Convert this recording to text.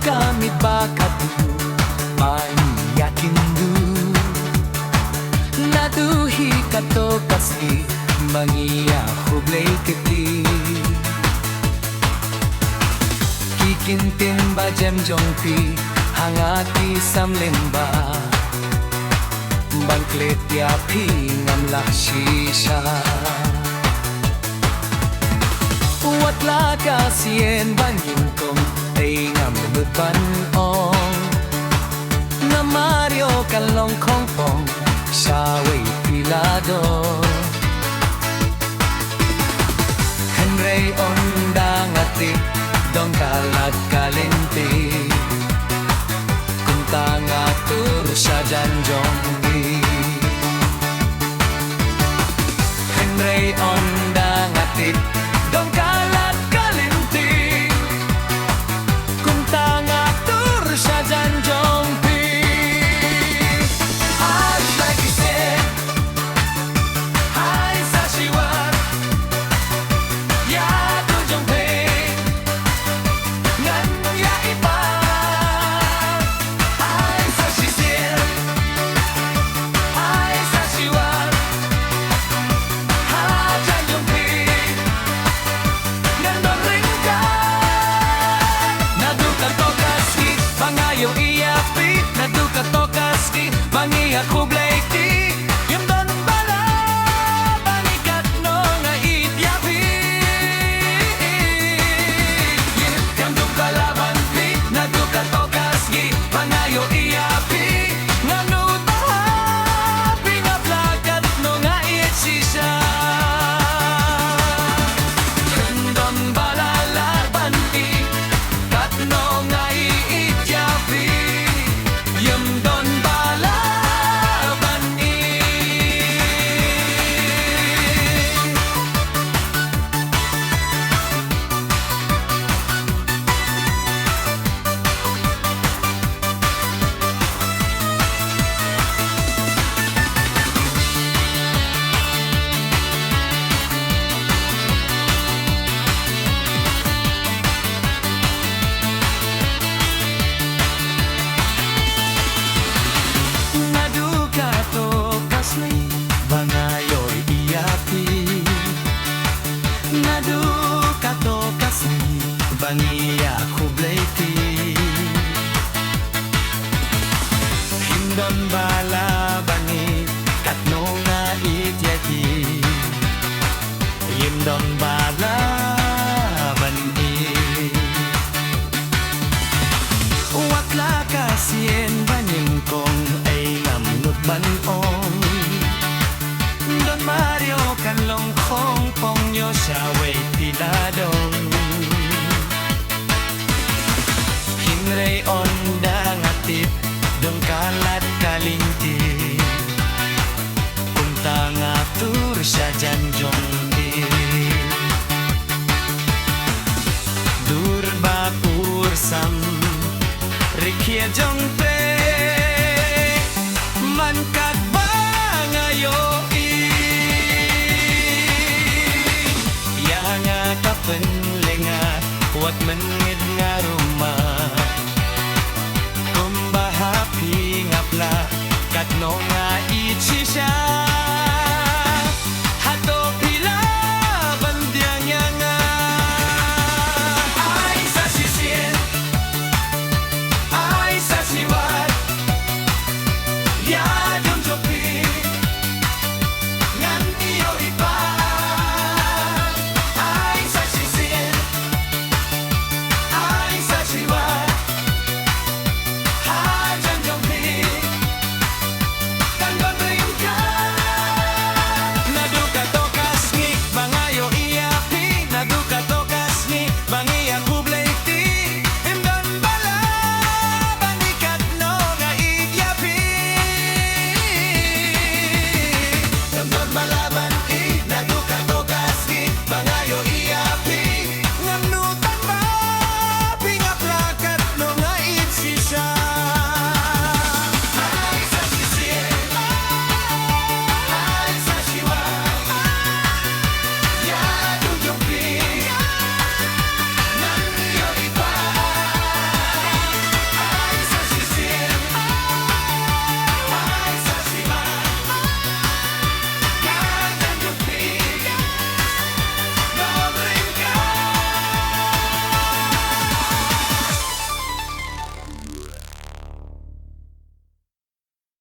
Kami bakat yakin du naduhi kato kasi mangiya hublay kiti kikintin ba jem jongpi hangati samlimba bangklet ya pi ngamlah shisha watla kasien bangin kong ay ngam beban ong na Mario kalong kong pong saway pilado Henry ondang ati dong kalat kalinti kung tanga tur sa janjong di Henry ondang ati dong kalat kalinti kung tanga tur sa janjong pi I'd like you said Hai sa siwat ya tujong pi ngan ya iba Hai sa shisien Hai sa siwat ha janjong pi ngan don Ryngkat naduka tokaski bangayo iapi naduka tokaski bangiya kublay ti yung don bala bangikat no nga ityapi yung duka laban pi naduka tokaski bangayo iapi nga nutaha pinaplakat no nga itsisa yung don bala laban pi kat no nga ityapi yung don bala bani naduka tokas ni bangayoy iapi naduka tokas ni bangiya kublay ti hindon bala bangi katno nga ityaki hindon